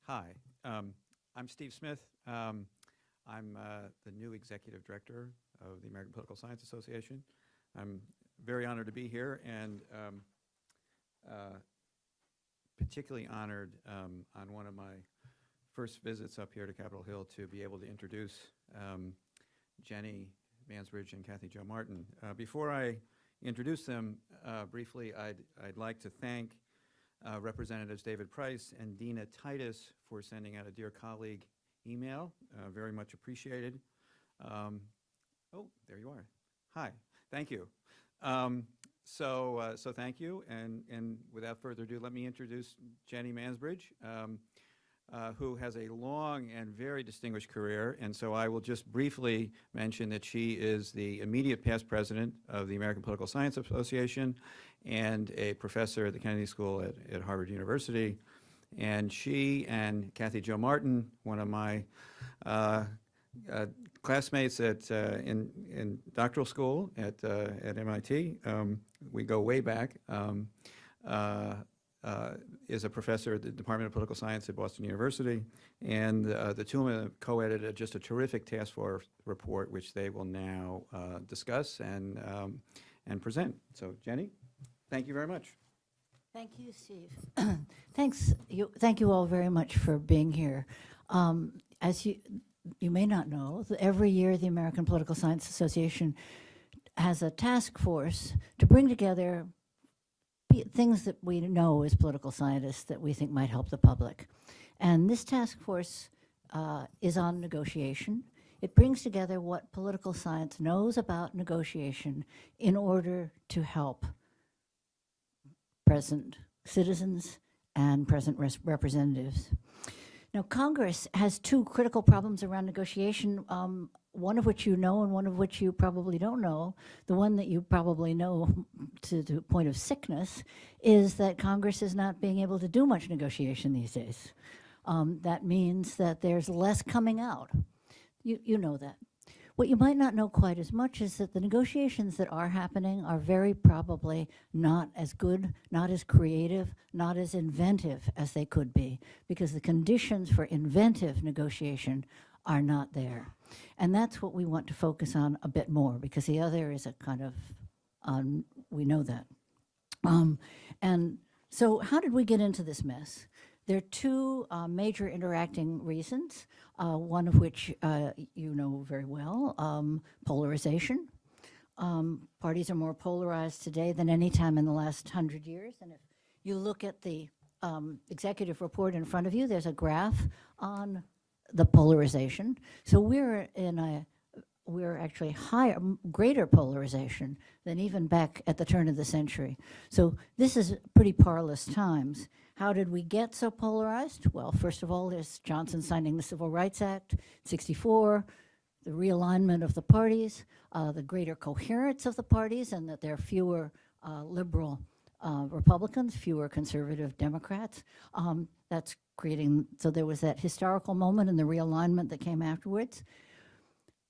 Hi, I'm Steve Smith. I'm the new executive director of the American Political Science Association. I'm very honored to be here, and particularly honored on one of my first visits up here to Capitol Hill to be able to introduce Jenny Mansbridge and Kathy Jo Martin. Before I introduce them briefly, I'd like to thank Representatives David Price and Dina Titus for sending out a dear colleague email. Very much appreciated. Oh, there you are. Hi, thank you. So thank you, and without further ado, let me introduce Jenny Mansbridge, who has a long and very distinguished career, and so I will just briefly mention that she is the immediate past president of the American Political Science Association and a professor at the Kennedy School at Harvard University. And she and Kathy Jo Martin, one of my classmates in doctoral school at MIT, we go way back, is a professor at the Department of Political Science at Boston University, and the two of them co-edited just a terrific task force report, which they will now discuss and present. So, Jenny, thank you very much. Thank you, Steve. Thank you all very much for being here. As you may not know, every year the American Political Science Association has a task force to bring together things that we know as political scientists that we think might help the public. And this task force is on negotiation. It brings together what political science knows about negotiation in order to help present citizens and present representatives. Now, Congress has two critical problems around negotiation, one of which you know and one of which you probably don't know. The one that you probably know to the point of sickness is that Congress is not being able to do much negotiation these days. That means that there's less coming out. You know that. What you might not know quite as much is that the negotiations that are happening are very probably not as good, not as creative, not as inventive as they could be, because the conditions for inventive negotiation are not there. And that's what we want to focus on a bit more, because the other is a kind of, we know that. And so how did we get into this mess? There are two major interacting reasons, one of which you know very well, polarization. Parties are more polarized today than any time in the last 100 years. And if you look at the executive report in front of you, there's a graph on the polarization. So we're actually greater polarization than even back at the turn of the century. So this is pretty parlous times. How did we get so polarized? Well, first of all, there's Johnson signing the Civil Rights Act, 1964, the realignment of the parties, the greater coherence of the parties, and that there are fewer liberal Republicans, fewer conservative Democrats. That's creating, so there was that historical moment in the realignment that came afterwards.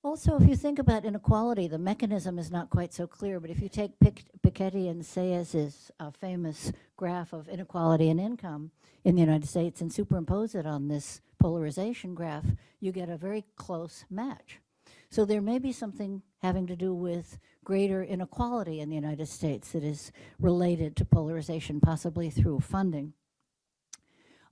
Also, if you think about inequality, the mechanism is not quite so clear, but if you take Piketty and Sayez's famous graph of inequality and income in the United States and superimpose it on this polarization graph, you get a very close match. So there may be something having to do with greater inequality in the United States that is related to polarization, possibly through funding.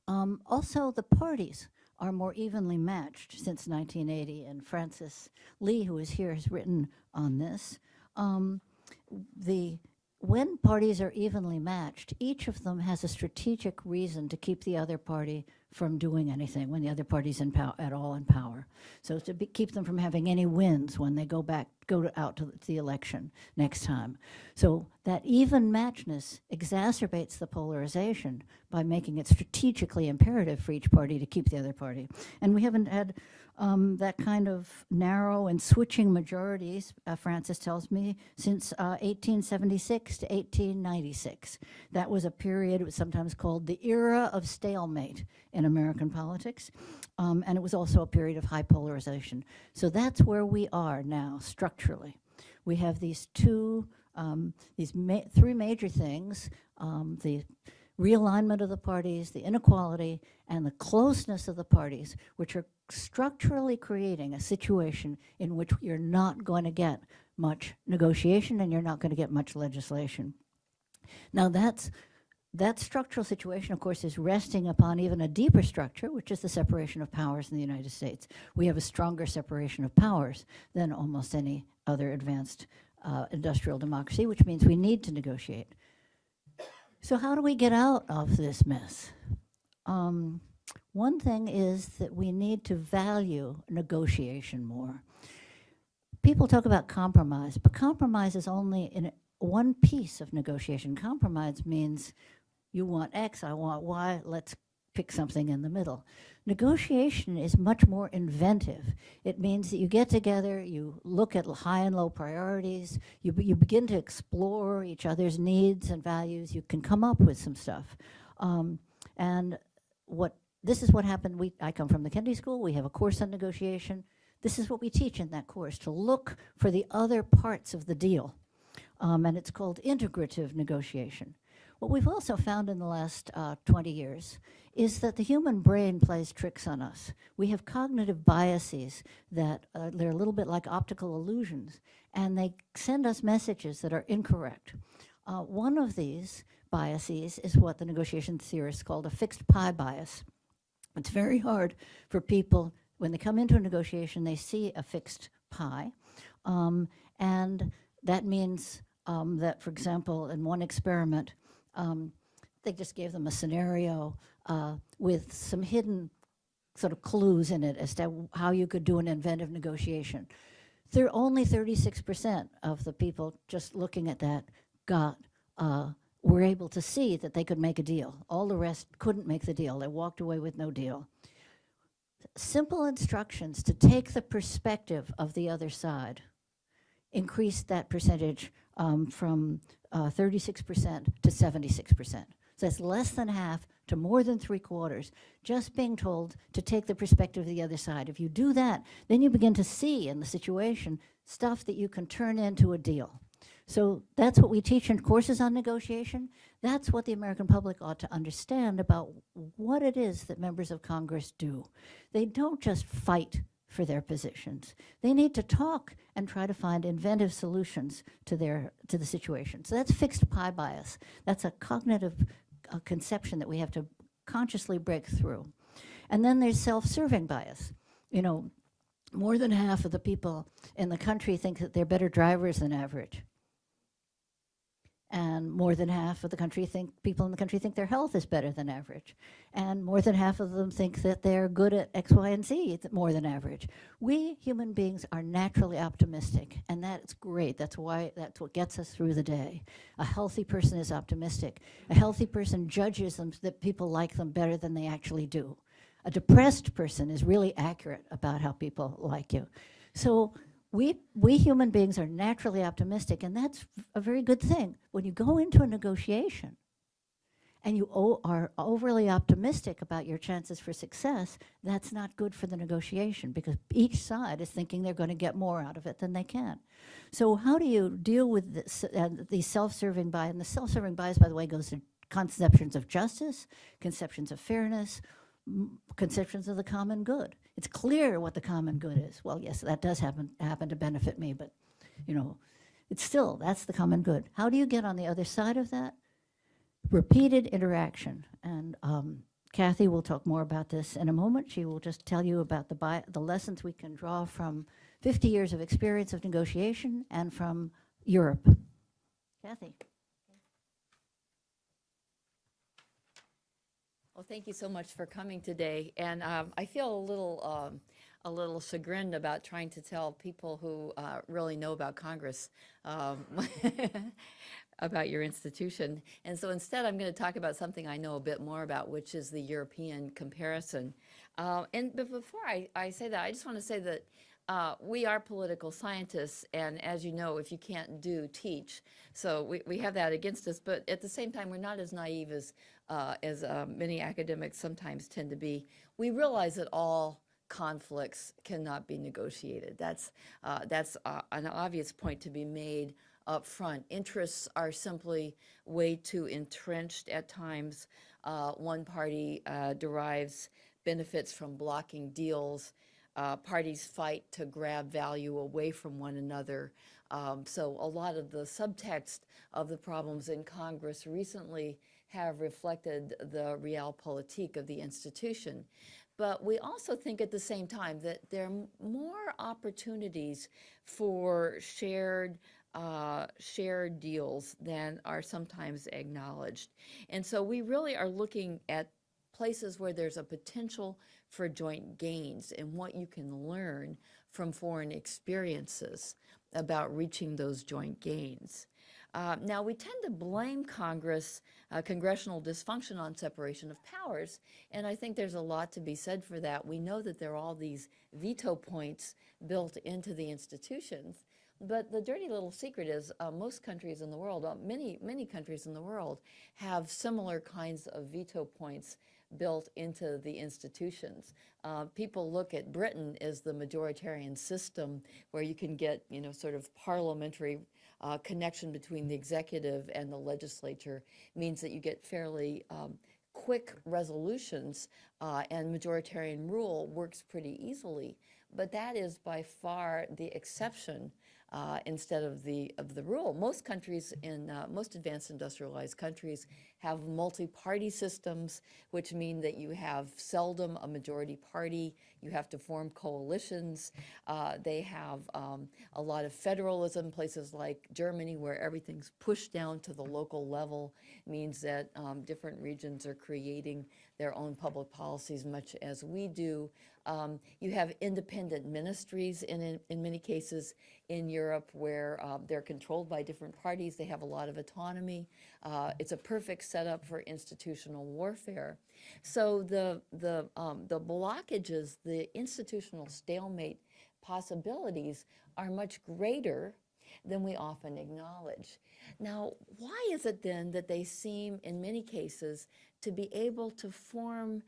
Also, the parties are more evenly matched since 1980, and Francis Lee, who is here, has written on this. When parties are evenly matched, each of them has a strategic reason to keep the other party from doing anything when the other party's at all in power. So to keep them from having any wins when they go out to the election next time. So that even matchness exacerbates the polarization by making it strategically imperative for each party to keep the other party. And we haven't had that kind of narrow and switching majorities, Francis tells me, since 1876 to 1896. That was a period, it was sometimes called the era of stalemate in American politics, and it was also a period of high polarization. So that's where we are now structurally. We have these three major things. realignment of the parties, the inequality, and the closeness of the parties, which are structurally creating a situation in which you're not going to get much negotiation and you're not going to get much legislation. Now that structural situation, of course, is resting upon even a deeper structure, which is the separation of powers in the United States. We have a stronger separation of powers than almost any other advanced industrial democracy, which means we need to negotiate. So how do we get out of this mess? One thing is that we need to value negotiation more. People talk about compromise, but compromise is only in one piece of negotiation. Compromise means you want X, I want Y, let's pick something in the middle. Negotiation is much more inventive. It means that you get together, you look at high and low priorities, you begin to explore each other's needs and values, you can come up with some stuff. And this is what happened. I come from the Kennedy School, we have a course on negotiation. This is what we teach in that course, to look for the other parts of the deal. And it's called integrative negotiation. What we've also found in the last 20 years is that the human brain plays tricks on us. We have cognitive biases that they're a little bit like optical illusions, and they send us messages that are incorrect. One of these biases is what the negotiation theorists called a fixed pie bias. It's very hard for people, when they come into a negotiation, they see a fixed pie, and that means that, for example, in one experiment, they just gave them a scenario with some hidden sort of clues in it as to how you could do an inventive negotiation. Only 36% of the people just looking at that were able to see that they could make a deal. All the rest couldn't make the deal. They walked away with no deal. Simple instructions to take the perspective of the other side increased that percentage from 36% to 76%. So that's less than half to more than 3/4, just being told to take the perspective of the other side. If you do that, then you begin to see in the situation stuff that you can turn into a deal. So that's what we teach in courses on negotiation. That's what the American public ought to understand about what it is that members of Congress do. They don't just fight for their positions. They need to talk and try to find inventive solutions to the situation. So that's fixed pie bias. That's a cognitive conception that we have to consciously break through. And then there's self-serving bias. You know, more than half of the people in the country think that they're better drivers than average. And more than half of the people in the country think their health is better than average. And more than half of them think that they're good at X, Y, and Z more than average. We human beings are naturally optimistic, and that's great. That's what gets us through the day. A healthy person is optimistic. A healthy person judges them that people like them better than they actually do. A depressed person is really accurate about how people like you. So we human beings are naturally optimistic, and that's a very good thing. When you go into a negotiation and you are overly optimistic about your chances for success, that's not good for the negotiation, because each side is thinking they're going to get more out of it than they can. So how do you deal with this, the self-serving bias? And the self-serving bias, by the way, goes to conceptions of justice, conceptions of fairness, conceptions of the common good. It's clear what the common good is. Well, yes, that does happen to benefit me, but you know, that's the common good. How do you get on the other side of that? Repeated interaction. And Kathy will talk more about this in a moment. She will just tell you about the lessons we can draw from 50 years of experience of negotiation and from Europe. Kathy. Well, thank you so much for coming today. And I feel a little chagrined about trying to tell people who really know about Congress about your institution. And so instead, I'm going to talk about something I know a bit more about, which is the European comparison. But before I say that, I just want to say that we are political scientists, and as you know, if you can't do, teach. So we have that against us, but at the same time, we're not as naive as many academics sometimes tend to be. We realize that all conflicts cannot be negotiated. That's an obvious point to be made up front. Interests are simply way too entrenched at times. One party derives benefits from blocking deals. Parties fight to grab value away from one another. So a lot of the subtext of the problems in Congress recently have reflected the realpolitik of the institution. But we also think at the same time that there are more opportunities for shared deals than are sometimes acknowledged. And so we really are looking at places where there's a potential for joint gains and what you can learn from foreign experiences about reaching those joint gains. Now, we tend to blame Congress, congressional dysfunction on separation of powers, and I think there's a lot to be said for that. We know that there are all these veto points built into the institutions, but the dirty little secret is most countries in the world, many countries in the world, have similar kinds of veto points built into the institutions. People look at Britain as the majoritarian system where you can get, sort of parliamentary connection between the executive and the legislature, means that you get fairly quick resolutions, and majoritarian rule works pretty easily. But that is by far the exception instead of the rule. Most countries in most advanced industrialized countries have multi-party systems, which mean that you have seldom a majority party. You have to form coalitions. They have a lot of federalism. Places like Germany, where everything's pushed down to the local level, means that different regions are creating their own public policies, much as we do. You have independent ministries in many cases in Europe where they're controlled by different parties. They have a lot of autonomy. It's a perfect setup for institutional warfare. So the blockages, the institutional stalemate possibilities are much greater than we often acknowledge. Now, why is it then that they seem, in many cases, to be able to form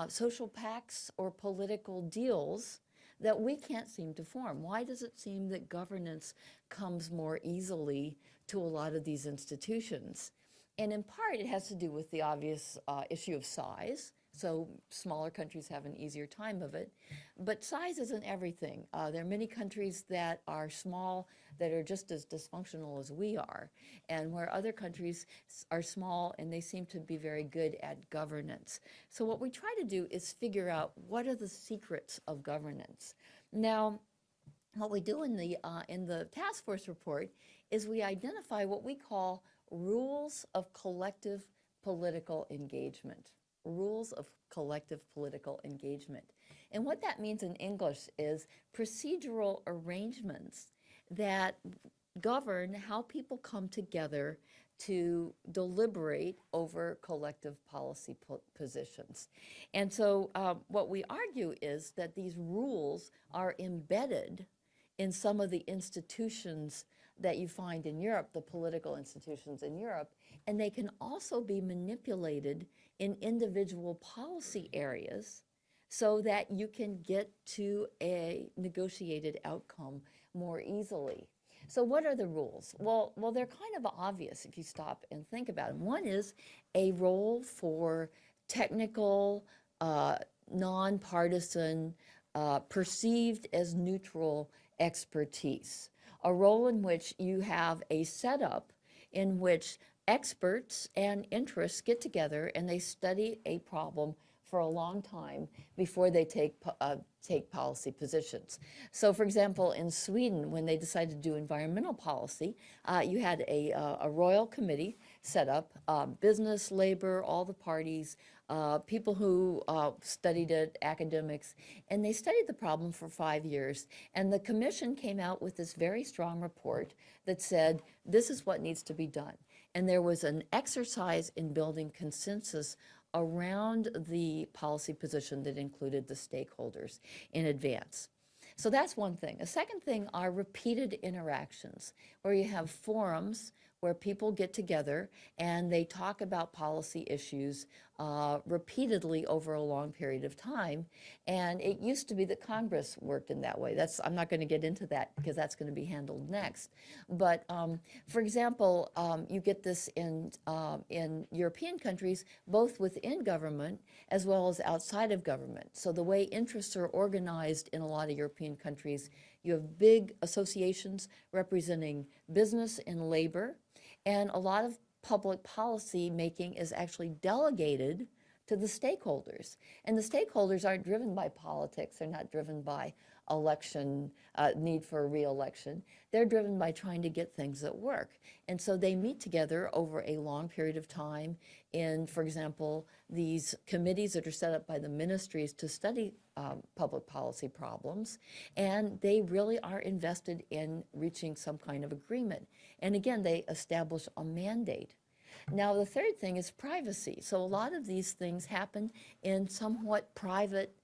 social pacts or political deals that we can't seem to form? Why does it seem that governance comes more easily to a lot of these institutions? And in part, it has to do with the obvious issue of size. So smaller countries have an easier time of it. But size isn't everything. There are many countries that are small that are just as dysfunctional as we are, and where other countries are small and they seem to be very good at governance. So what we try to do is figure out what are the secrets of governance. Now, what we do in the task force report is we identify what we call rules of collective political engagement. Rules of collective political engagement. And what that means in English is procedural arrangements that govern how people come together to deliberate over collective policy positions. And so what we argue is that these rules are embedded in some of the institutions that you find in Europe, the political institutions in Europe, and they can also be manipulated in individual policy areas so that you can get to a negotiated outcome more easily. So what are the rules? Well, they're kind of obvious if you stop and think about them. One is a role for technical, nonpartisan, perceived as neutral expertise. A role in which you have a setup in which experts and interests get together and they study a problem for a long time before they take policy positions. So for example, in Sweden, when they decided to do environmental policy, you had a royal committee set up, business, labor, all the parties, people who studied it, academics, and they studied the problem for 5 years. And the commission came out with this very strong report that said, this is what needs to be done. And there was an exercise in building consensus around the policy position that included the stakeholders in advance. So that's one thing. A second thing are repeated interactions, where you have forums where people get together and they talk about policy issues repeatedly over a long period of time. And it used to be that Congress worked in that way. I'm not going to get into that because that's going to be handled next. But for example, you get this in European countries, both within government as well as outside of government. So the way interests are organized in a lot of European countries, you have big associations representing business and labor, and a lot of public policy making is actually delegated to the stakeholders. And the stakeholders aren't driven by politics. They're not driven by election, need for a re-election. They're driven by trying to get things that work. And so they meet together over a long period of time in, for example, these committees that are set up by the ministries to study public policy problems. And they really are invested in reaching some kind of agreement. And again, they establish a mandate. Now, the third thing is privacy. So a lot of these things happen in somewhat private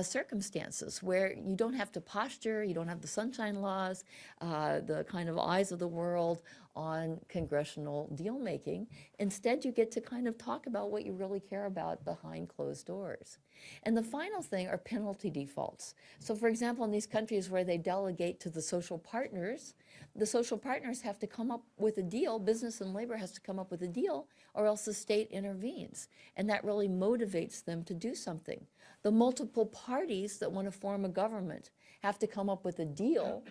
circumstances where you don't have to posture, you don't have the sunshine laws, the kind of eyes of the world on congressional deal making. Instead, you get to kind of talk about what you really care about behind closed doors. And the final thing are penalty defaults. So for example, in these countries where they delegate to the social partners have to come up with a deal, business and labor has to come up with a deal, or else the state intervenes. And that really motivates them to do something. The multiple parties that want to form a government have to come up with a deal,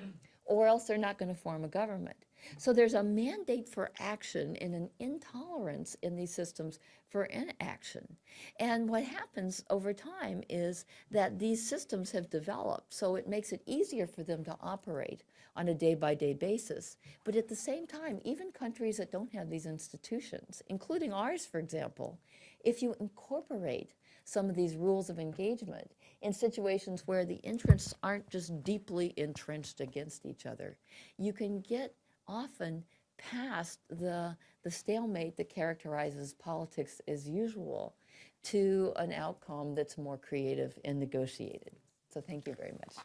or else they're not going to form a government. So there's a mandate for action and an intolerance in these systems for inaction. And what happens over time is that these systems have developed, so it makes it easier for them to operate on a day-by-day basis. But at the same time, even countries that don't have these institutions, including ours, for example, if you incorporate some of these rules of engagement in situations where the interests aren't just deeply entrenched against each other, you can get often past the stalemate that characterizes politics as usual to an outcome that's more creative and negotiated. So thank you very much.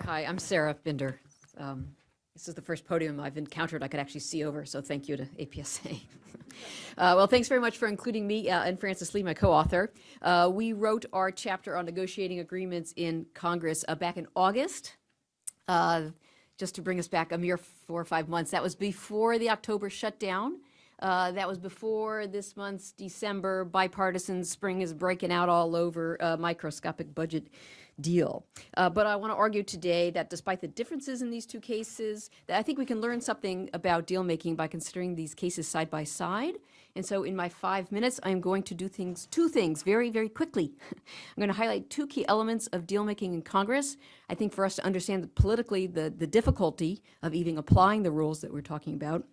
Hi, I'm Sarah Binder. This is the first podium I've encountered I could actually see over, so thank you to APSA. Well, thanks very much for including me and Frances Lee, my co-author. We wrote our chapter on negotiating agreements in Congress back in August, just to bring us back a mere 4 or 5 months. That was before the October shutdown. That was before this month's December bipartisan spring is breaking out all over microscopic budget deal. But I want to argue today that despite the differences in these two cases, that I think we can learn something about deal making by considering these cases side by side. And so in my 5 minutes, I'm going to do two things very, very quickly. I'm going to highlight 2 key elements of deal making in Congress. I think for us to understand politically the difficulty of even applying the rules that we're talking about.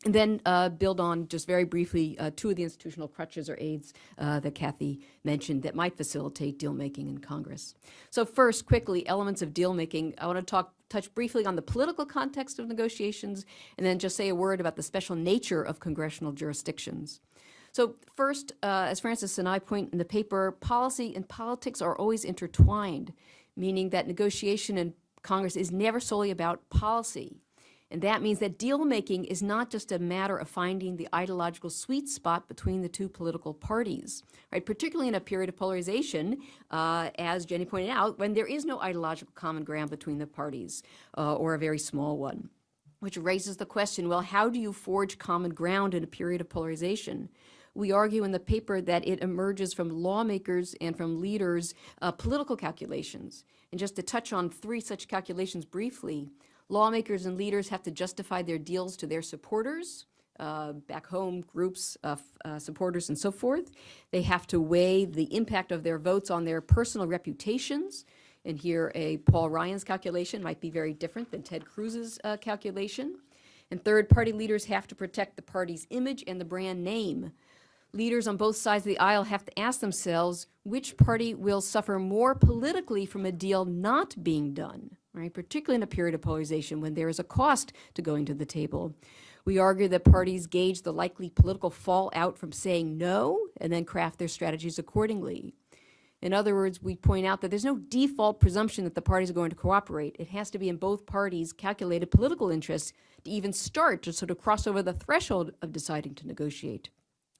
And then build on, just very briefly, 2 of the institutional crutches or aids that Kathy mentioned that might facilitate deal-making in Congress. So first, quickly, elements of deal-making. I want to touch briefly on the political context of negotiations, and then just say a word about the special nature of congressional jurisdictions. So first, as Frances and I point in the paper, policy and politics are always intertwined, meaning that negotiation in Congress is never solely about policy. And that means that deal-making is not just a matter of finding the ideological sweet spot between the 2 political parties, right? Particularly in a period of polarization, as Jenny pointed out, when there is no ideological common ground between the parties, or a very small one, which raises the question, well, how do you forge common ground in a period of polarization? We argue in the paper that it emerges from lawmakers and from leaders' political calculations. And just to touch on 3 such calculations briefly, lawmakers and leaders have to justify their deals to their supporters, back home groups of supporters and so forth. They have to weigh the impact of their votes on their personal reputations. And here a Paul Ryan's calculation might be very different than Ted Cruz's calculation. And third-party leaders have to protect the party's image and the brand name. Leaders on both sides of the aisle have to ask themselves which party will suffer more politically from a deal not being done, right? Particularly in a period of polarization when there is a cost to going to the table. We argue that parties gauge the likely political fallout from saying no and then craft their strategies accordingly. In other words, we point out that there's no default presumption that the parties are going to cooperate. It has to be in both parties' calculated political interests to even start to sort of cross over the threshold of deciding to negotiate.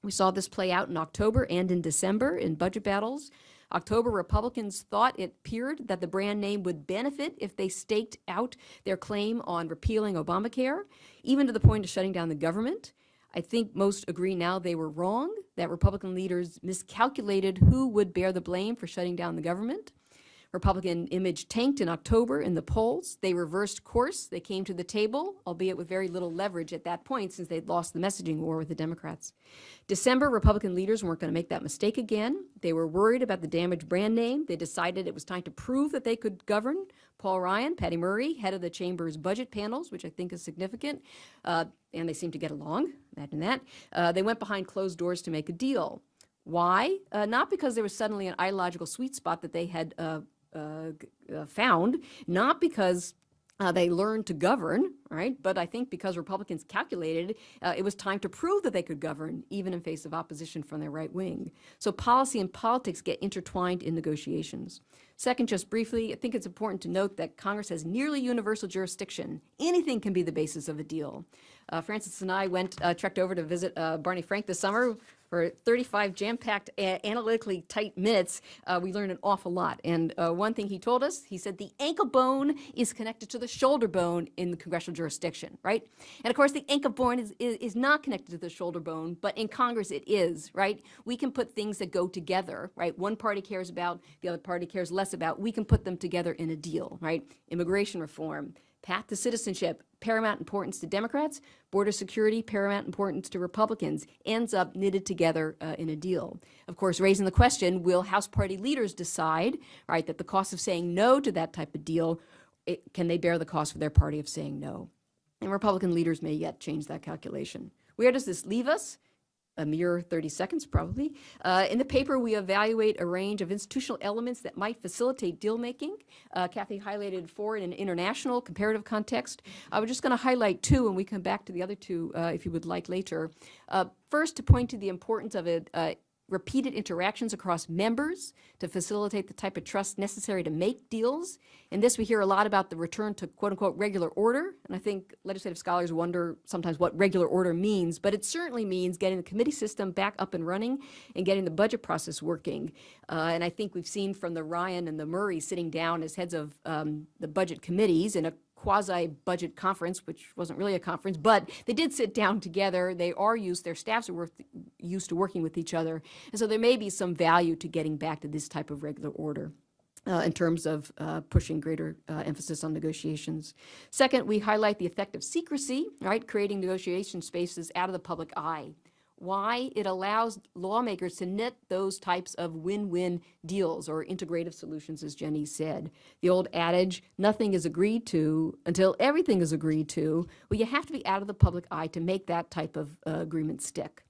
We saw this play out in October and in December in budget battles. October, Republicans thought it appeared that the brand name would benefit if they staked out their claim on repealing Obamacare, even to the point of shutting down the government. I think most agree now they were wrong, that Republican leaders miscalculated who would bear the blame for shutting down the government. Republican image tanked in October in the polls. They reversed course. They came to the table, albeit with very little leverage at that point since they'd lost the messaging war with the Democrats. December, Republican leaders weren't going to make that mistake again. They were worried about the damaged brand name. They decided it was time to prove that they could govern. Paul Ryan, Patty Murray, head of the chamber's budget panels, which I think is significant, and they seem to get along, imagine that. They went behind closed doors to make a deal. Why? Not because there was suddenly an ideological sweet spot that they had found, not because they learned to govern, right? But I think because Republicans calculated it was time to prove that they could govern, even in face of opposition from their right wing. So policy and politics get intertwined in negotiations. Second, just briefly, I think it's important to note that Congress has nearly universal jurisdiction. Anything can be the basis of a deal. Francis and I trekked over to visit Barney Frank this summer. For 35 jam-packed, analytically tight minutes, we learned an awful lot. And one thing he told us, he said the ankle bone is connected to the shoulder bone in the congressional jurisdiction, right? And of course, the ankle bone is not connected to the shoulder bone, but in Congress it is, right? We can put things that go together, right? One party cares about, the other party cares less about. We can put them together in a deal, right? Immigration reform, path to citizenship, paramount importance to Democrats, border security, paramount importance to Republicans, ends up knitted together in a deal. Of course, raising the question, will House party leaders decide, right, that the cost of saying no to that type of deal, can they bear the cost for their party of saying no? And Republican leaders may yet change that calculation. Where does this leave us? A mere 30 seconds, probably. In the paper, we evaluate a range of institutional elements that might facilitate deal-making. Kathy highlighted 4 in an international comparative context. We're just going to highlight 2, and we come back to the other 2 if you would like later. First, to point to the importance of repeated interactions across members to facilitate the type of trust necessary to make deals. In this, we hear a lot about the return to quote-unquote regular order, and I think legislative scholars wonder sometimes what regular order means, but it certainly means getting the committee system back up and running and getting the budget process working. And I think we've seen from the Ryan and the Murray sitting down as heads of the budget committees in a quasi-budget conference, which wasn't really a conference, but they did sit down together. They are their staffs are used to working with each other. And so there may be some value to getting back to this type of regular order in terms of pushing greater emphasis on negotiations. Second, we highlight the effect of secrecy, right? Creating negotiation spaces out of the public eye. Why? It allows lawmakers to knit those types of win-win deals or integrative solutions, as Jenny said. The old adage, nothing is agreed to until everything is agreed to. Well, you have to be out of the public eye to make that type of agreement stick.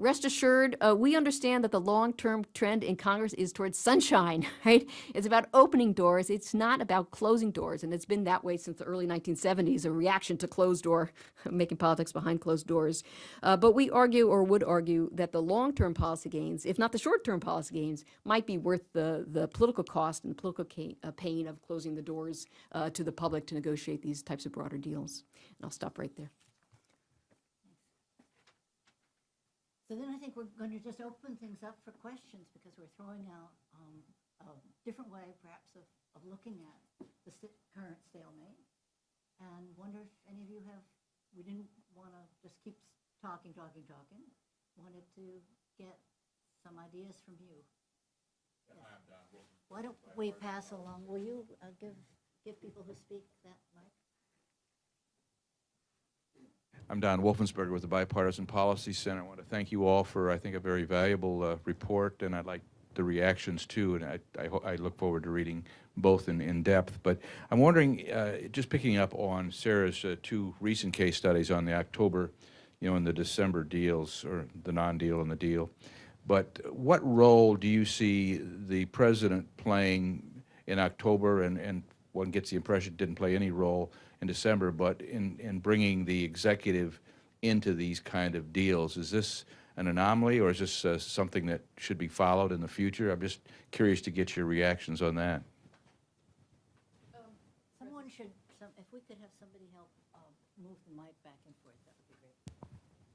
Rest assured, we understand that the long-term trend in Congress is towards sunshine, right? It's about opening doors. It's not about closing doors, and it's been that way since the early 1970s, a reaction to closed door, making politics behind closed doors. But we argue, or would argue, that the long-term policy gains, if not the short-term policy gains, might be worth the political cost and the political pain of closing the doors to the public to negotiate these types of broader deals. And I'll stop right there. So then I think we're going to just open things up for questions because we're throwing out a different way, perhaps, of looking at the current stalemate. And wonder if any of you we didn't want to just keep talking. Wanted to get some ideas from you. Yes. Why don't we pass along? Will you give people who speak that mic? I'm Don Wolfensberger with the Bipartisan Policy Center. I want to thank you all for, I think, a very valuable report, and I'd like the reactions too, and I look forward to reading both in depth. But I'm wondering, just picking up on Sarah's 2 recent case studies on the October, and the December deals, or the non-deal and the deal. But what role do you see the president playing in October, and one gets the impression didn't play any role in December, but in bringing the executive into these kind of deals? Is this an anomaly, or is this something that should be followed in the future? I'm just curious to get your reactions on that. Someone should, if we could have somebody help move the mic back and forth, that would be great.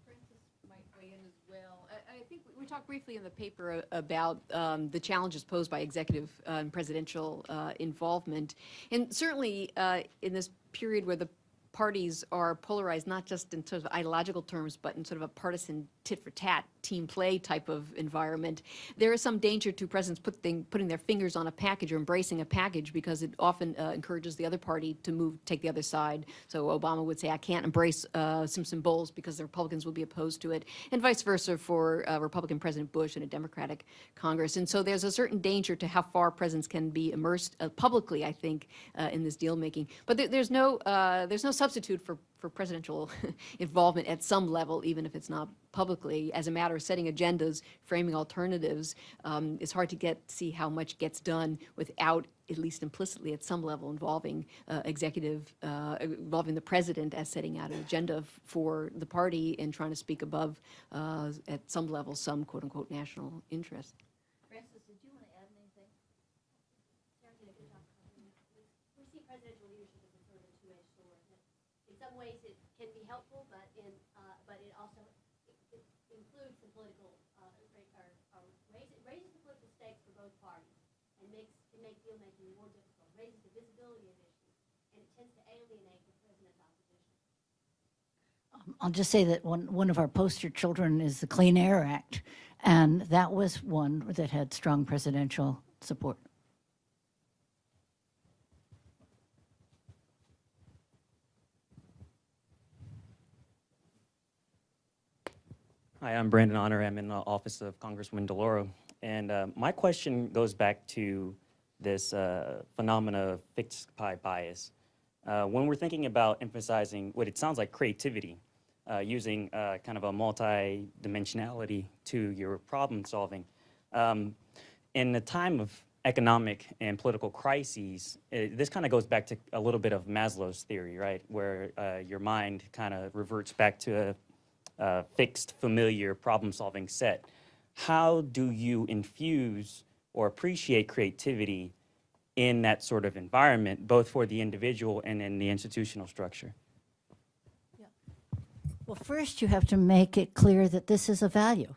Francis might weigh in as well. I think we talked briefly in the paper about the challenges posed by executive and presidential involvement. And certainly in this period where the parties are polarized, not just in sort of ideological terms, but in sort of a partisan tit-for-tat team play type of environment, there is some danger to presidents putting their fingers on a package or embracing a package, because it often encourages the other party to take the other side. So Obama would say, I can't embrace some symbols because the Republicans will be opposed to it, and vice versa for Republican President Bush and a Democratic Congress. And so there's a certain danger to how far presidents can be immersed publicly, I think, in this deal making. But there's no substitute for presidential involvement at some level, even if it's not publicly. As a matter of setting agendas, framing alternatives, it's hard to see how much gets done without, at least implicitly at some level, involving involving the president as setting out an agenda for the party and trying to speak above, at some level, some quote-unquote national interest. Francis, did you want to add anything? We see presidential leadership as a sort of a two-edged sword. In some ways, it can be helpful, but it also includes the political raises the political stakes for both parties and can make deal making more difficult. Raises the visibility of issues, and it tends to alienate the president's opposition. I'll just say that one of our poster children is the Clean Air Act, and that was one that had strong presidential support. Hi, I'm Brandon Honor. I'm in the office of Congresswoman DeLauro. And my question goes back to this phenomena of fixed pie bias. When we're thinking about emphasizing what it sounds like creativity, using kind of a multi-dimensionality to your problem solving, in the time of economic and political crises, this kind of goes back to a little bit of Maslow's theory, right? Where your mind kind of reverts back to a fixed, familiar problem-solving set. How do you infuse or appreciate creativity in that sort of environment, both for the individual and in the institutional structure? Well, first you have to make it clear that this is a value.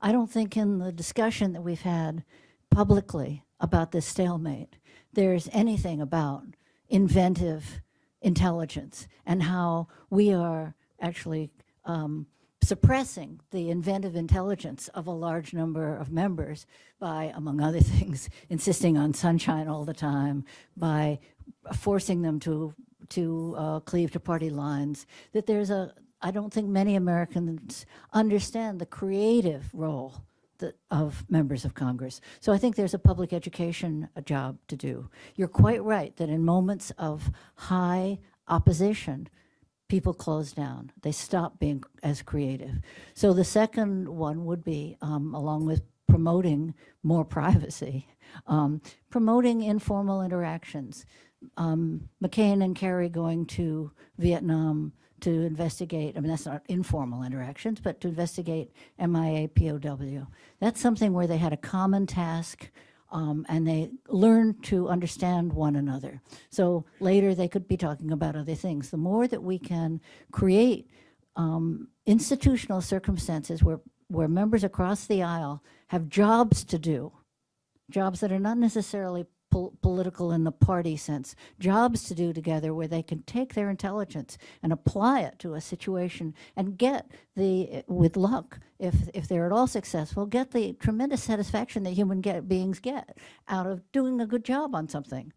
I don't think in the discussion that we've had publicly about this stalemate, there's anything about inventive intelligence and how we are actually suppressing the inventive intelligence of a large number of members by, among other things, insisting on sunshine all the time, by forcing them to cleave to party lines, that I don't think many Americans understand the creative role of members of Congress. So I think there's a public education job to do. You're quite right that in moments of high opposition, people close down. They stop being as creative. So the second one would be, along with promoting more privacy, promoting informal interactions. McCain and Kerry going to Vietnam to investigate, I mean, that's not informal interactions, but to investigate MIA POW. That's something where they had a common task, and they learned to understand one another. So later they could be talking about other things. The more that we can create institutional circumstances where members across the aisle have jobs to do, jobs that are not necessarily political in the party sense, jobs to do together where they can take their intelligence and apply it to a situation and get with luck, if they're at all successful, get the tremendous satisfaction that human beings get out of doing a good job on something.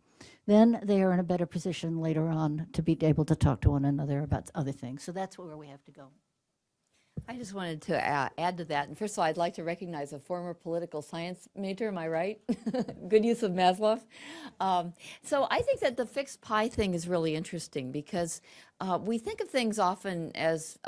Then they are in a better position later on to be able to talk to one another about other things. So that's where we have to go. I just wanted to add to that. And first of all, I'd like to recognize a former political science major, am I right? Good use of Maslow. So I think that the fixed pie thing is really interesting because we think of things often as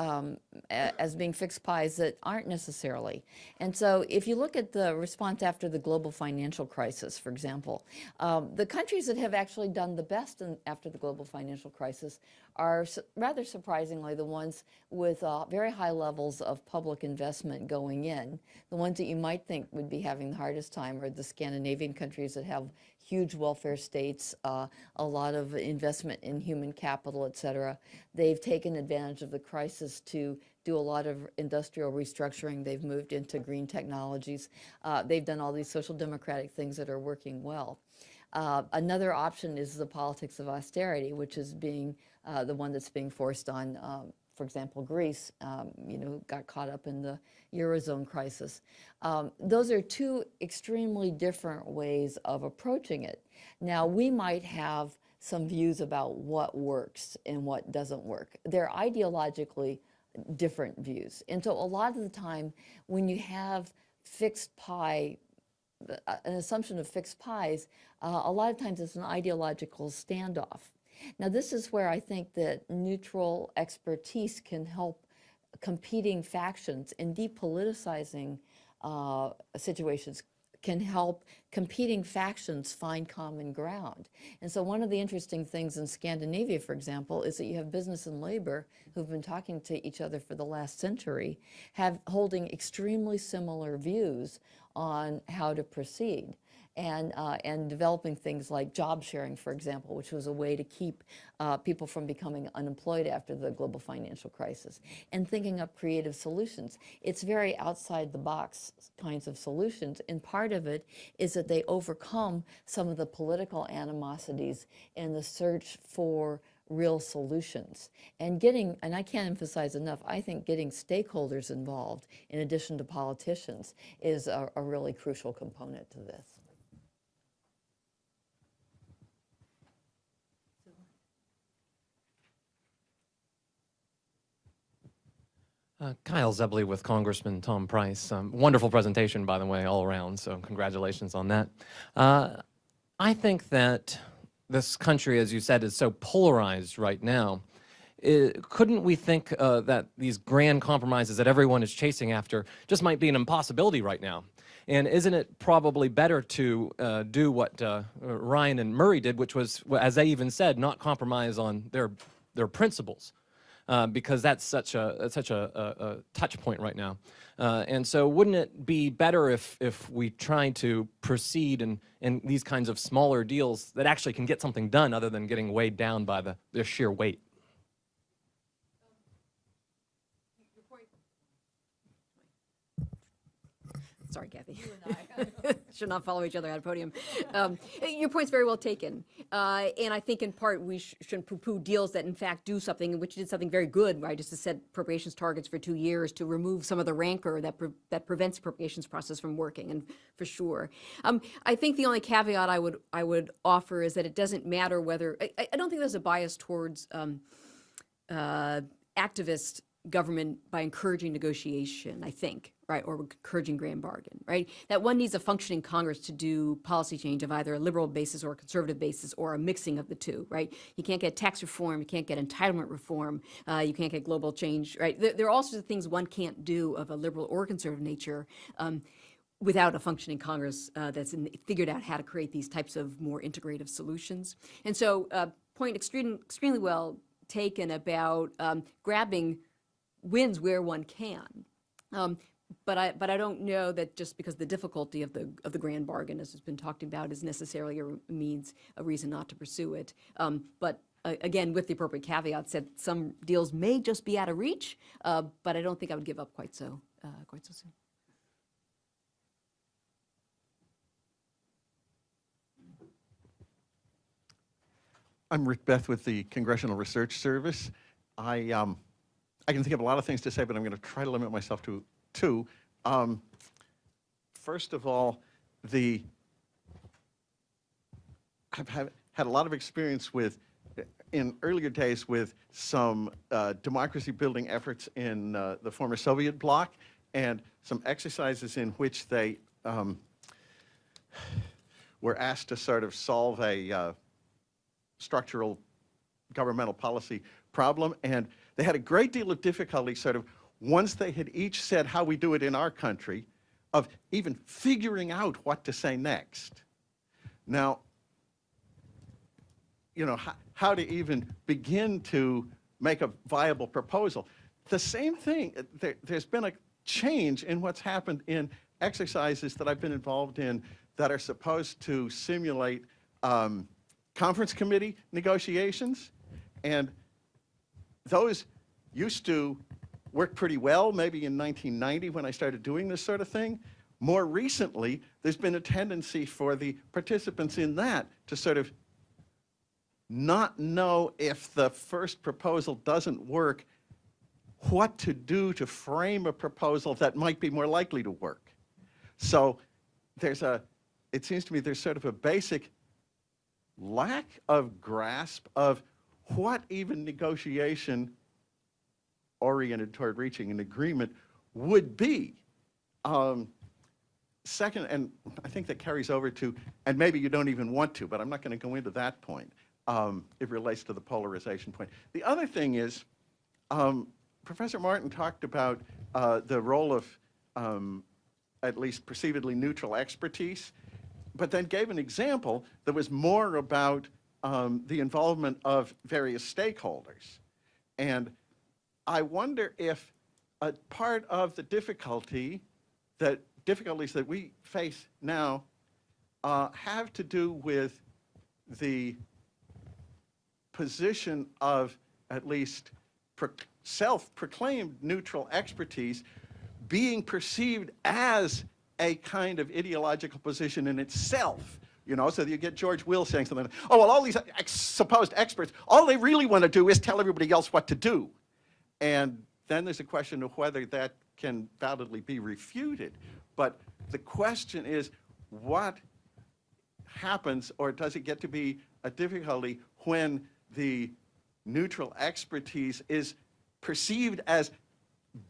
being fixed pies that aren't necessarily. And so if you look at the response after the global financial crisis, for example, the countries that have actually done the best after the global financial crisis are rather surprisingly the ones with very high levels of public investment going in. The ones that you might think would be having the hardest time are the Scandinavian countries that have huge welfare states, a lot of investment in human capital, et cetera. They've taken advantage of the crisis to do a lot of industrial restructuring. They've moved into green technologies. They've done all these social democratic things that are working well. Another option is the politics of austerity, which is being the one that's being forced on, for example, Greece, got caught up in the Eurozone crisis. Those are two extremely different ways of approaching it. Now, we might have some views about what works and what doesn't work. They're ideologically different views. And so a lot of the time, when you have fixed pie, an assumption of fixed pies, a lot of times it's an ideological standoff. Now, this is where I think that neutral expertise can help competing factions, and depoliticizing situations can help competing factions find common ground. And so one of the interesting things in Scandinavia, for example, is that you have business and labor who've been talking to each other for the last century, holding extremely similar views on how to proceed. And developing things like job sharing, for example, which was a way to keep people from becoming unemployed after the global financial crisis, and thinking up creative solutions. It's very outside the box kinds of solutions, and part of it is that they overcome some of the political animosities in the search for real solutions. And I can't emphasize enough, I think getting stakeholders involved in addition to politicians is a really crucial component to this. Kyle Zebley with Congressman Tom Price. Wonderful presentation, by the way, all around, so congratulations on that. I think that this country, as you said, is so polarized right now. Couldn't we think that these grand compromises that everyone is chasing after just might be an impossibility right now? And isn't it probably better to do what Ryan and Murray did, which was, as they even said, not compromise on their principles? Because that's such a touch point right now. And so wouldn't it be better if we try to proceed in these kinds of smaller deals that actually can get something done other than getting weighed down by the sheer weight? Sorry, Kathy. You and I should not follow each other at a podium. Your point's very well taken. And I think in part we shouldn't poo-poo deals that in fact do something, which did something very good, right? Just to set appropriations targets for 2 years to remove some of the rancor that prevents the appropriations process from working, and for sure. I think the only caveat I would offer is that it doesn't matter whether, I don't think there's a bias towards activist government by encouraging negotiation, I think, right, or encouraging grand bargain, right? That one needs a functioning Congress to do policy change of either a liberal basis or a conservative basis or a mixing of the two, right? You can't get tax reform, you can't get entitlement reform, you can't get global change, right? There are all sorts of things one can't do of a liberal or conservative nature without a functioning Congress that's figured out how to create these types of more integrative solutions. And so point extremely well taken about grabbing wins where one can. But I don't know that just because the difficulty of the grand bargain, as has been talked about, is necessarily a reason not to pursue it. But again, with the appropriate caveats that some deals may just be out of reach, but I don't think I would give up quite so soon. I'm Rick Beth with the Congressional Research Service. I can think of a lot of things to say, but I'm going to try to limit myself to two. First of all, I've had a lot of experience in earlier days with some democracy-building efforts in the former Soviet bloc, and some exercises in which they were asked to sort of solve a structural governmental policy problem, and they had a great deal of difficulty sort of once they had each said how we do it in our country, of even figuring out what to say next. Now, you know, how to even begin to make a viable proposal. The same thing, there's been a change in what's happened in exercises that I've been involved in that are supposed to simulate conference committee negotiations, and those used to work pretty well, maybe in 1990 when I started doing this sort of thing. More recently, there's been a tendency for the participants in that to sort of not know, if the first proposal doesn't work, what to do to frame a proposal that might be more likely to work. So it seems to me there's sort of a basic lack of grasp of what even negotiation oriented toward reaching an agreement would be. Second, and I think that carries over to, and maybe you don't even want to, but I'm not going to go into that point. It relates to the polarization point. The other thing is, Professor Martin talked about the role of at least perceivedly neutral expertise, but then gave an example that was more about the involvement of various stakeholders. And I wonder if a part of the difficulties that we face now have to do with the position of at least self-proclaimed neutral expertise being perceived as a kind of ideological position in itself. You know, so you get George Will saying something like, oh, well, all these supposed experts, all they really want to do is tell everybody else what to do. And then there's a question of whether that can validly be refuted. But the question is, what happens, or does it get to be a difficulty when the neutral expertise is perceived as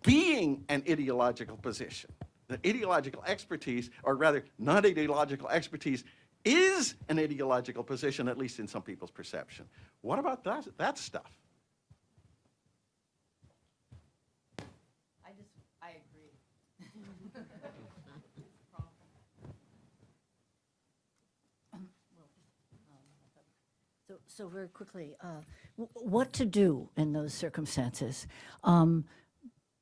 being an ideological position? The ideological expertise, or rather non-ideological expertise, is an ideological position, at least in some people's perception. What about that stuff? I agree. So very quickly, what to do in those circumstances?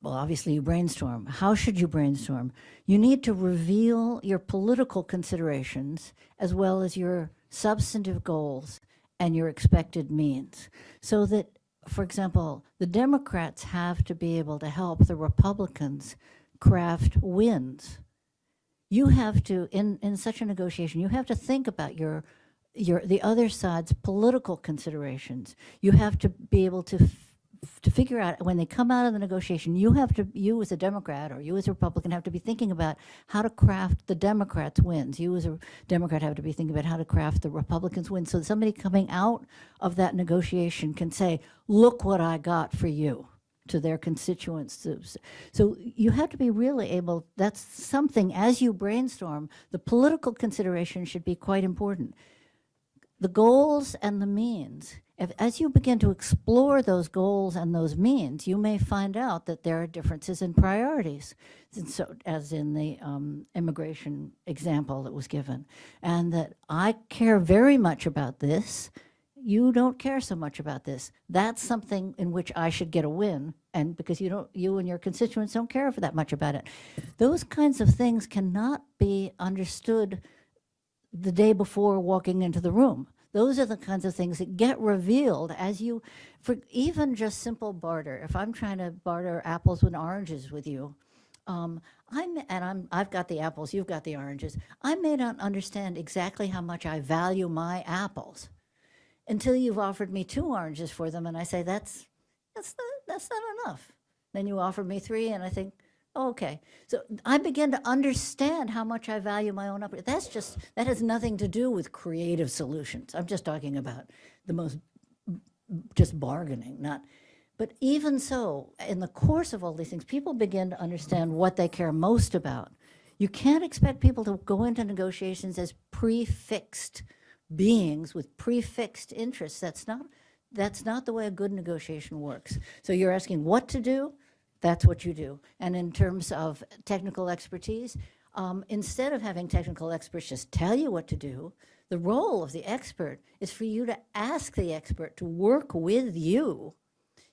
Well, obviously you brainstorm. How should you brainstorm? You need to reveal your political considerations as well as your substantive goals and your expected means. So that, for example, the Democrats have to be able to help the Republicans craft wins. You have to, in such a negotiation, you have to think about the other side's political considerations. You have to be able to figure out, when they come out of the negotiation, you as a Democrat or you as a Republican have to be thinking about how to craft the Democrats' wins. You as a Democrat have to be thinking about how to craft the Republicans' wins, so that somebody coming out of that negotiation can say, look what I got for you, to their constituents. So you have to be really able, that's something, as you brainstorm, the political consideration should be quite important. The goals and the means. As you begin to explore those goals and those means, you may find out that there are differences in priorities, and so, as in the immigration example that was given, and that I care very much about this, you don't care so much about this. That's something in which I should get a win, and because you and your constituents don't care for that much about it. Those kinds of things cannot be understood the day before walking into the room. Those are the kinds of things that get revealed as you, for even just simple barter. If I'm trying to barter apples with oranges with you, I've got the apples, you've got the oranges. I may not understand exactly how much I value my apples until you've offered me 2 oranges for them, and I say that's not enough. Then you offer me 3, and I think, oh, okay. So I begin to understand how much I value my own apples. That has nothing to do with creative solutions. I'm just talking about the most, just bargaining, not. But even so, in the course of all these things, people begin to understand what they care most about. You can't expect people to go into negotiations as prefixed beings with prefixed interests. That's not the way a good negotiation works. So you're asking what to do, that's what you do. And in terms of technical expertise, instead of having technical experts just tell you what to do, the role of the expert is for you to ask the expert to work with you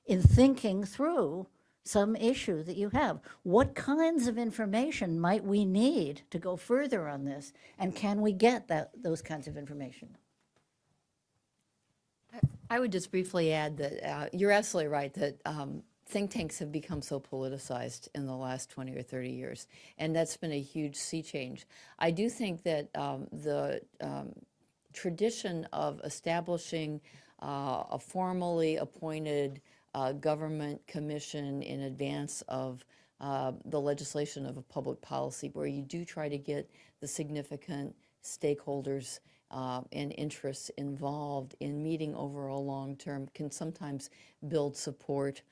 in thinking through some issue that you have. What kinds of information might we need to go further on this? And can we get those kinds of information? I would just briefly add that you're absolutely right that think tanks have become so politicized in the last 20 or 30 years, and that's been a huge sea change. I do think that the tradition of establishing a formally appointed government commission in advance of the legislation of a public policy, where you do try to get the significant stakeholders and interests involved in meeting over a long term, can sometimes build support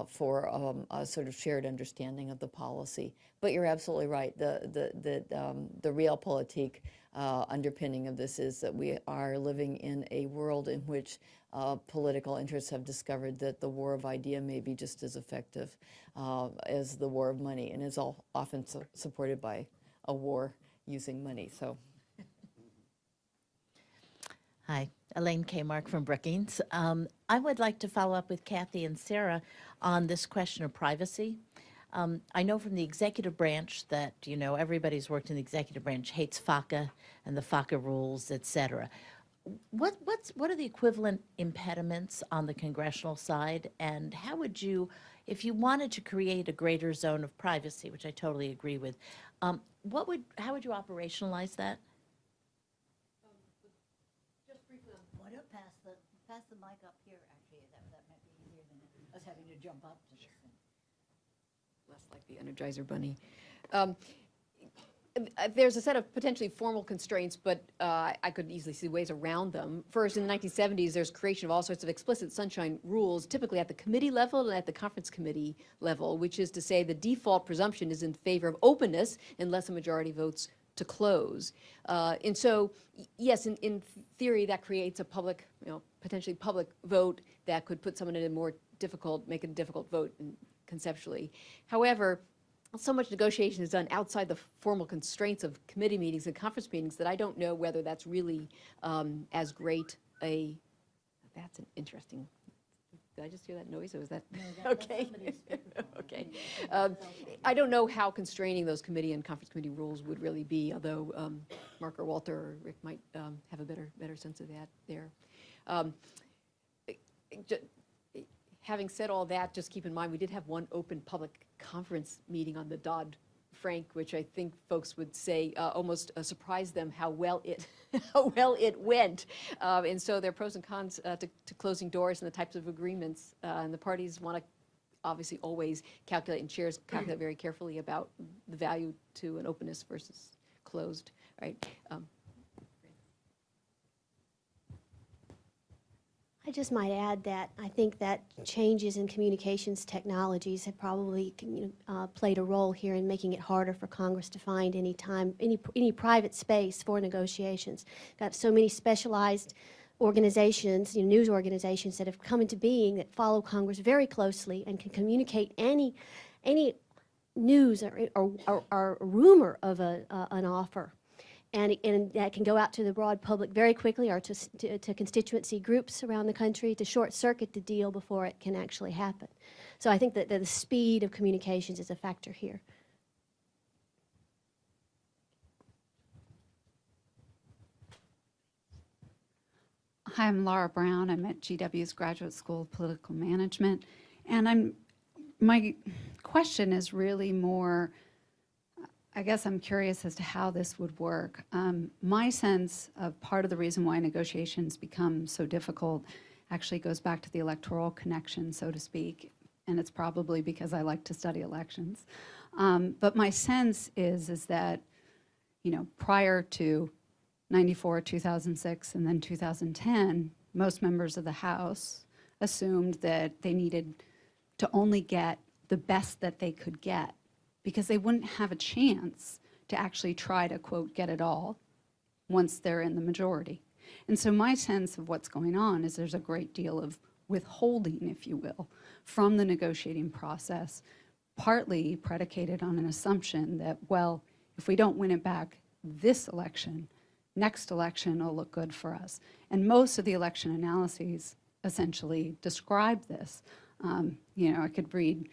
for a sort of shared understanding of the policy. But you're absolutely right. The realpolitik underpinning of this is that we are living in a world in which political interests have discovered that the war of idea may be just as effective as the war of money, and is often supported by a war using money. So. Hi, Elaine Kmark from Brookings. I would like to follow up with Kathy and Sarah on this question of privacy. I know from the executive branch that, you know, everybody's worked in the executive branch hates FACA and the FACA rules, et cetera. What are the equivalent impediments on the congressional side? And how would you, if you wanted to create a greater zone of privacy, which I totally agree with, how would you operationalize that? Pass the mic up here, actually. That might be easier than us having to jump up to this thing. Less like the Energizer Bunny. There's a set of potentially formal constraints, but I could easily see ways around them. First, in the 1970s, there's creation of all sorts of explicit sunshine rules, typically at the committee level and at the conference committee level, which is to say the default presumption is in favor of openness unless a majority votes to close. And so, yes, in theory, that creates a public, potentially public vote that could put someone in a more difficult, make it a difficult vote conceptually. However, so much negotiation is done outside the formal constraints of committee meetings and conference meetings that I don't know whether that's really as great a, that's an interesting, did I just hear that noise, or was that? No, okay. Okay. I don't know how constraining those committee and conference committee rules would really be, although Mark or Walter or Rick might have a better sense of that there. Having said all that, just keep in mind, we did have one open public conference meeting on the Dodd-Frank, which I think folks would say almost surprised them how well it went. And so there are pros and cons to closing doors and the types of agreements. And the parties want to obviously always calculate, and chairs calculate very carefully about the value to an openness versus closed, right? I just might add that I think that changes in communications technologies have probably played a role here in making it harder for Congress to find any private space for negotiations. Got so many specialized organizations, news organizations that have come into being that follow Congress very closely and can communicate any news or rumor of an offer. And that can go out to the broad public very quickly, or to constituency groups around the country, to short circuit the deal before it can actually happen. So I think that the speed of communications is a factor here. Hi, I'm Laura Brown. I'm at GW's Graduate School of Political Management. And my question is really more, I guess I'm curious as to how this would work. My sense of part of the reason why negotiations become so difficult actually goes back to the electoral connection, so to speak, and it's probably because I like to study elections. But my sense is that, prior to 94, 2006, and then 2010, most members of the House assumed that they needed to only get the best that they could get, because they wouldn't have a chance to actually try to, quote, get it all once they're in the majority. And so my sense of what's going on is there's a great deal of withholding, if you will, from the negotiating process, partly predicated on an assumption that, well, if we don't win it back this election, next election will look good for us. And most of the election analyses essentially describe this. I could read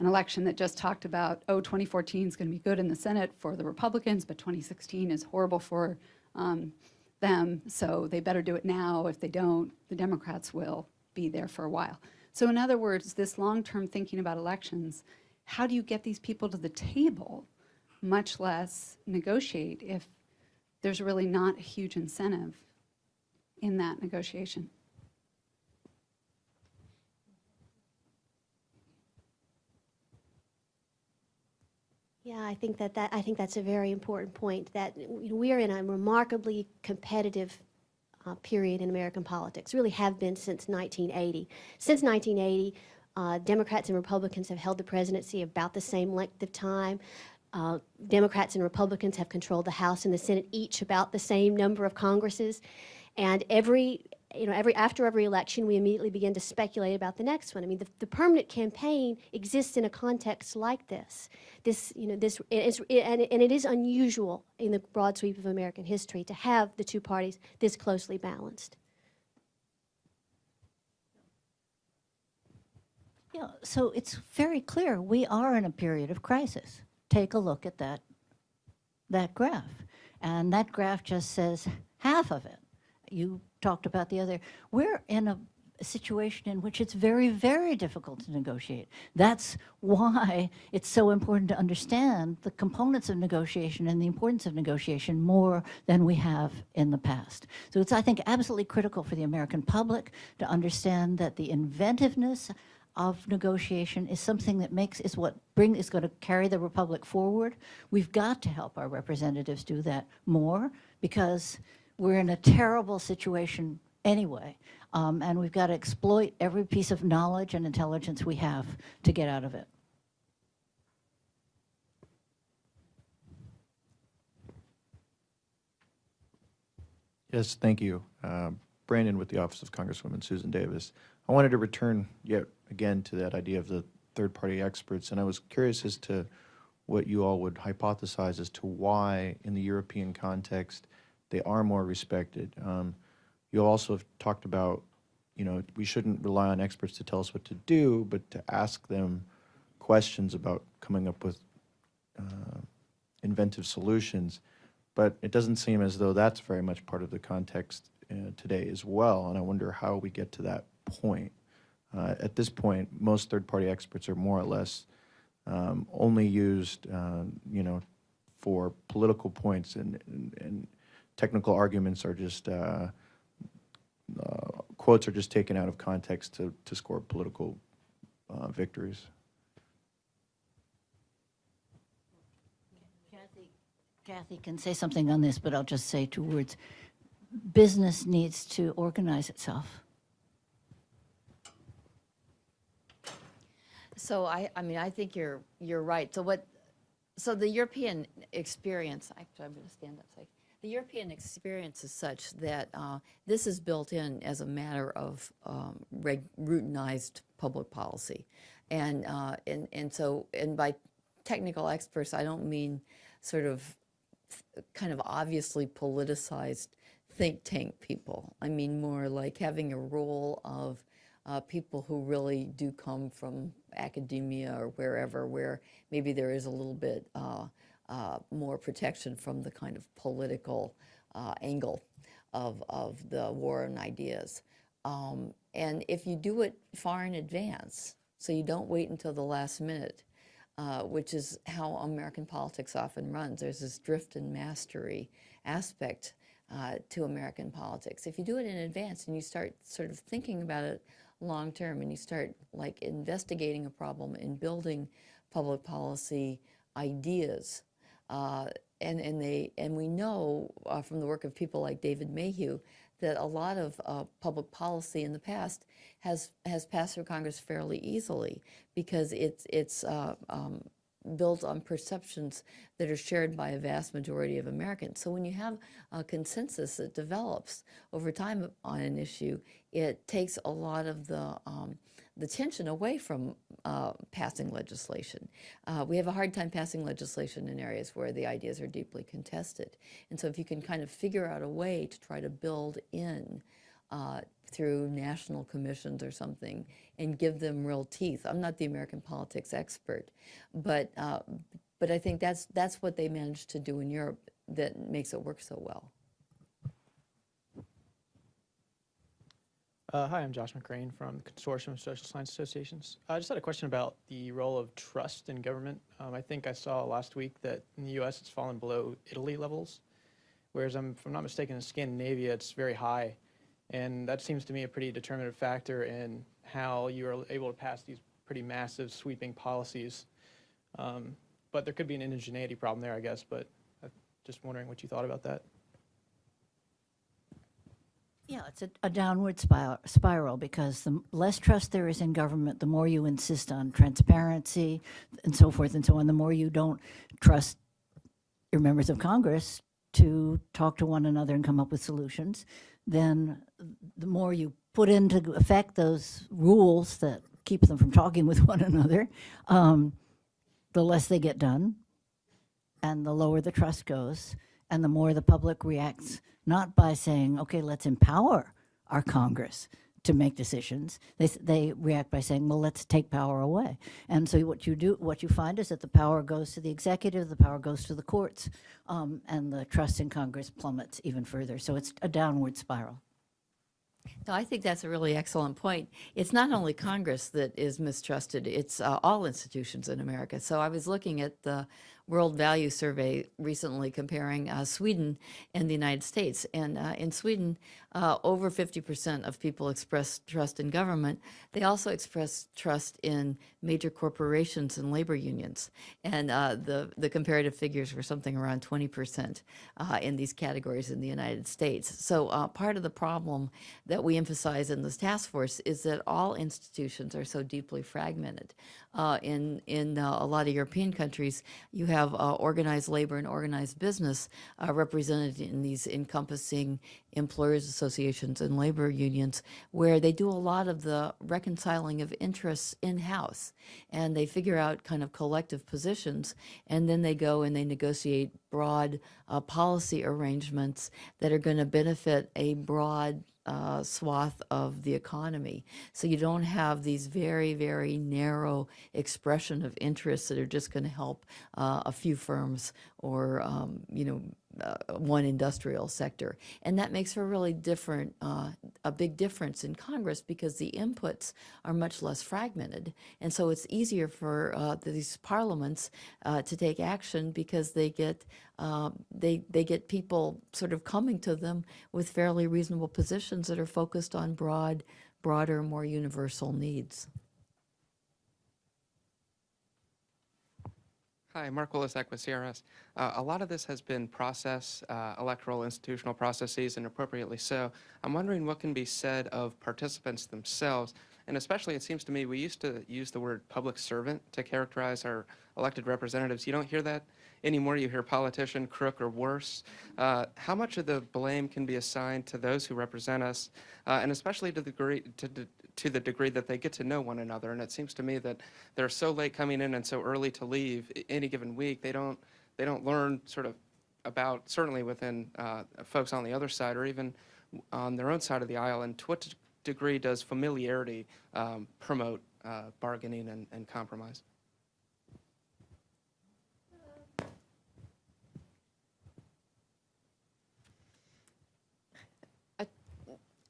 an election that just talked about, 2014 is going to be good in the Senate for the Republicans, but 2016 is horrible for them, so they better do it now. If they don't, the Democrats will be there for a while. So in other words, this long-term thinking about elections, how do you get these people to the table, much less negotiate, if there's really not a huge incentive in that negotiation? Yeah, I think that's a very important point, that we are in a remarkably competitive period in American politics, really have been since 1980. Since 1980, Democrats and Republicans have held the presidency about the same length of time. Democrats and Republicans have controlled the House and the Senate each about the same number of Congresses. And after every election, we immediately begin to speculate about the next one. I mean, the permanent campaign exists in a context like this. And it is unusual in the broad sweep of American history to have the two parties this closely balanced. Yeah, so it's very clear we are in a period of crisis. Take a look at that graph. And that graph just says half of it. You talked about the other. We're in a situation in which it's very, very difficult to negotiate. That's why it's so important to understand the components of negotiation and the importance of negotiation more than we have in the past. So it's, I think, absolutely critical for the American public to understand that the inventiveness of negotiation is something that is going to carry the republic forward. We've got to help our representatives do that more, because we're in a terrible situation anyway, and we've got to exploit every piece of knowledge and intelligence we have to get out of it. Yes, thank you. Brandon with the Office of Congresswoman Susan Davis. I wanted to return yet again to that idea of the third-party experts, and I was curious as to what you all would hypothesize as to why, in the European context, they are more respected. You also have talked about, we shouldn't rely on experts to tell us what to do, but to ask them questions about coming up with inventive solutions. But it doesn't seem as though that's very much part of the context today as well, and I wonder how we get to that point. At this point, most third-party experts are more or less only used, for political points, and technical arguments are just quotes are just taken out of context to score political victories. Kathy can say something on this, but I'll just say 2 words. Business needs to organize itself. So I think you're right. So the European experience, actually I'm going to stand up. The European experience is such that this is built in as a matter of routinized public policy. And by technical experts, I don't mean sort of kind of obviously politicized think tank people. I mean more like having a role of people who really do come from academia or wherever, where maybe there is a little bit more protection from the kind of political angle of the war on ideas. And if you do it far in advance, so you don't wait until the last minute, which is how American politics often runs. There's this drift and mastery aspect to American politics. If you do it in advance and you start sort of thinking about it long term, and you start like investigating a problem and building public policy ideas, and we know from the work of people like David Mayhew that a lot of public policy in the past has passed through Congress fairly easily, because it's built on perceptions that are shared by a vast majority of Americans. So when you have a consensus that develops over time on an issue, it takes a lot of the tension away from passing legislation. We have a hard time passing legislation in areas where the ideas are deeply contested. And so if you can kind of figure out a way to try to build in through national commissions or something and give them real teeth. I'm not the American politics expert, but I think that's what they managed to do in Europe that makes it work so well. Hi, I'm Josh McCrane from the Consortium of Social Science Associations. I just had a question about the role of trust in government. I think I saw last week that in the U.S. it's fallen below Italy levels, whereas if I'm not mistaken, in Scandinavia it's very high. And that seems to me a pretty determinative factor in how you are able to pass these pretty massive sweeping policies. But there could be an indigeneity problem there, I guess, but I'm just wondering what you thought about that. Yeah, it's a downward spiral because the less trust there is in government, the more you insist on transparency and so forth and so on, the more you don't trust your members of Congress to talk to one another and come up with solutions, then the more you put into effect those rules that keep them from talking with one another, the less they get done, and the lower the trust goes, and the more the public reacts, not by saying, okay, let's empower our Congress to make decisions. They react by saying, well, let's take power away. And so what you find is that the power goes to the executive, the power goes to the courts, and the trust in Congress plummets even further. So it's a downward spiral. No, I think that's a really excellent point. It's not only Congress that is mistrusted, it's all institutions in America. So I was looking at the World Value Survey recently comparing Sweden and the United States. And in Sweden, over 50% of people express trust in government. They also express trust in major corporations and labor unions. And the comparative figures were something around 20% in these categories in the United States. So part of the problem that we emphasize in this task force is that all institutions are so deeply fragmented. In a lot of European countries, you have organized labor and organized business represented in these encompassing employers associations and labor unions, where they do a lot of the reconciling of interests in-house, and they figure out kind of collective positions, and then they go and they negotiate broad policy arrangements that are going to benefit a broad swath of the economy. So you don't have these very, very narrow expression of interests that are just going to help a few firms or, one industrial sector. And that makes for a really different, a big difference in Congress because the inputs are much less fragmented. And so it's easier for these parliaments to take action because they get people sort of coming to them with fairly reasonable positions that are focused on broader, more universal needs. Hi, Mark Willisak with CRS. A lot of this has been electoral institutional processes, and appropriately so. I'm wondering what can be said of participants themselves, and especially it seems to me we used to use the word public servant to characterize our elected representatives. You don't hear that anymore. You hear politician, crook, or worse. How much of the blame can be assigned to those who represent us, and especially to the degree that they get to know one another? And it seems to me that they're so late coming in and so early to leave any given week, they don't learn sort of about, certainly within folks on the other side or even on their own side of the aisle, and to what degree does familiarity promote bargaining and compromise?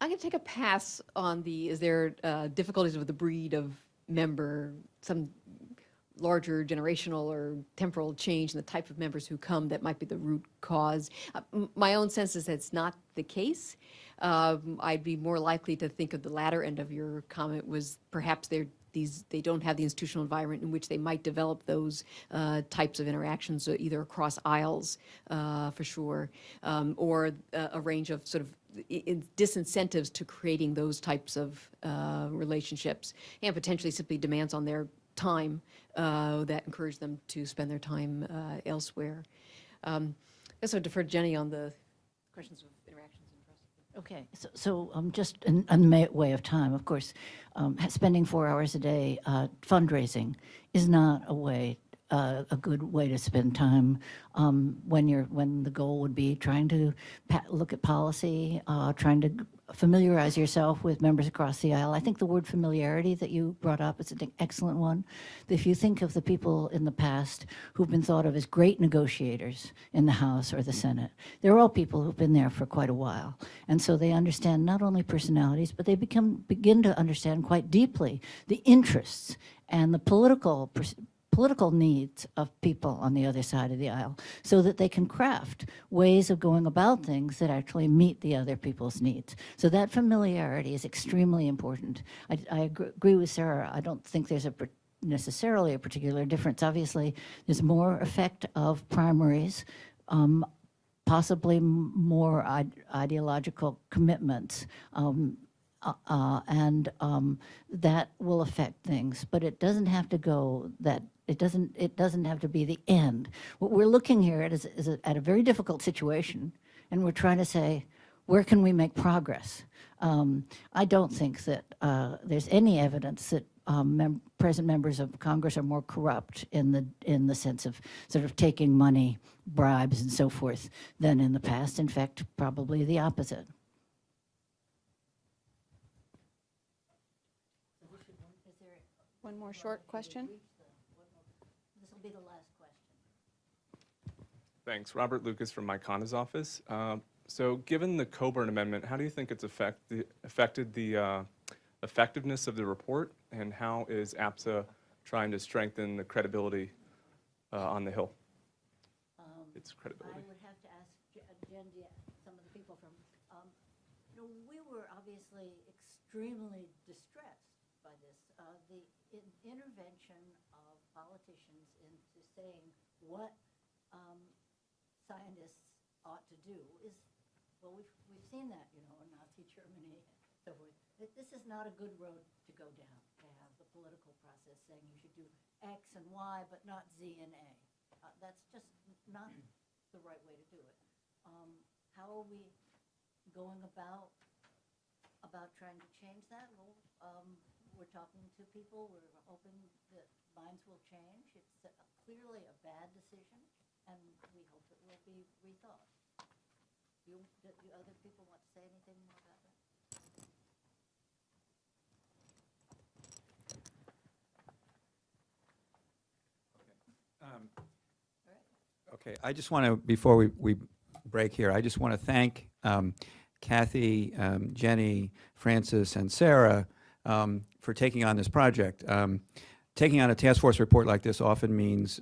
I'm going to take a pass on is there difficulties with the breed of member, some larger generational or temporal change in the type of members who come that might be the root cause. My own sense is that's not the case. I'd be more likely to think of the latter end of your comment was perhaps they don't have the institutional environment in which they might develop those types of interactions, either across aisles, for sure, or a range of sort of disincentives to creating those types of relationships, and potentially simply demands on their time that encourage them to spend their time elsewhere. I guess I'll defer to Jenny on the questions of interactions and trust. Okay, so just in way of time, of course, spending 4 hours a day fundraising is not a good way to spend time when the goal would be trying to look at policy, trying to familiarize yourself with members across the aisle. I think the word familiarity that you brought up is an excellent one. If you think of the people in the past who've been thought of as great negotiators in the House or the Senate, they're all people who've been there for quite a while. And so they understand not only personalities, but they begin to understand quite deeply the interests and the political needs of people on the other side of the aisle, so that they can craft ways of going about things that actually meet the other people's needs. So that familiarity is extremely important. I agree with Sarah. I don't think there's necessarily a particular difference. Obviously, there's more effect of primaries, possibly more ideological commitments, and that will affect things, but it doesn't have to go that. It doesn't have to be the end. What we're looking here at is at a very difficult situation, and we're trying to say, where can we make progress? I don't think that there's any evidence that present members of Congress are more corrupt in the sense of sort of taking money, bribes, and so forth than in the past. In fact, probably the opposite. One more short question. This will be the last question. Thanks. Robert Lucas from Mykona's office. So given the Coburn Amendment, how do you think it's affected the effectiveness of the report, and how is APSA trying to strengthen the credibility on the Hill? Its credibility. I would have to ask Jen, some of the people from, we were obviously extremely distressed by this. The intervention of politicians into saying what scientists ought to do is, well, we've seen that, in Nazi Germany and so forth. This is not a good road to go down, to have the political process saying you should do X and Y, but not Z and A. That's just not the right way to do it. How are we going about trying to change that? Well, we're talking to people. We're hoping that minds will change. It's clearly a bad decision, and we hope it will be rethought. Do other people want to say anything more about that? Okay, I just want to, before we break here, I just want to thank Kathy, Jenny, Francis, and Sarah for taking on this project. Taking on a task force report like this often means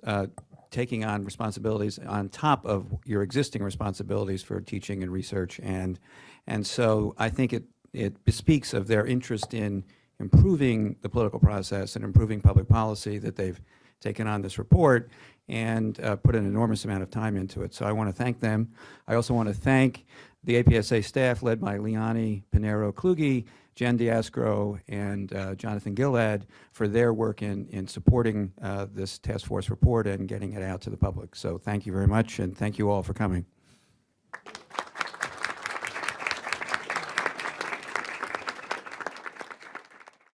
taking on responsibilities on top of your existing responsibilities for teaching and research, and so I think it bespeaks of their interest in improving the political process and improving public policy that they've taken on this report and put an enormous amount of time into it. So I want to thank them. I also want to thank the APSA staff led by Liani Pinero-Kluge, Jen Diascro, and Jonathan Gilad for their work in supporting this task force report and getting it out to the public. So thank you very much, and thank you all for coming.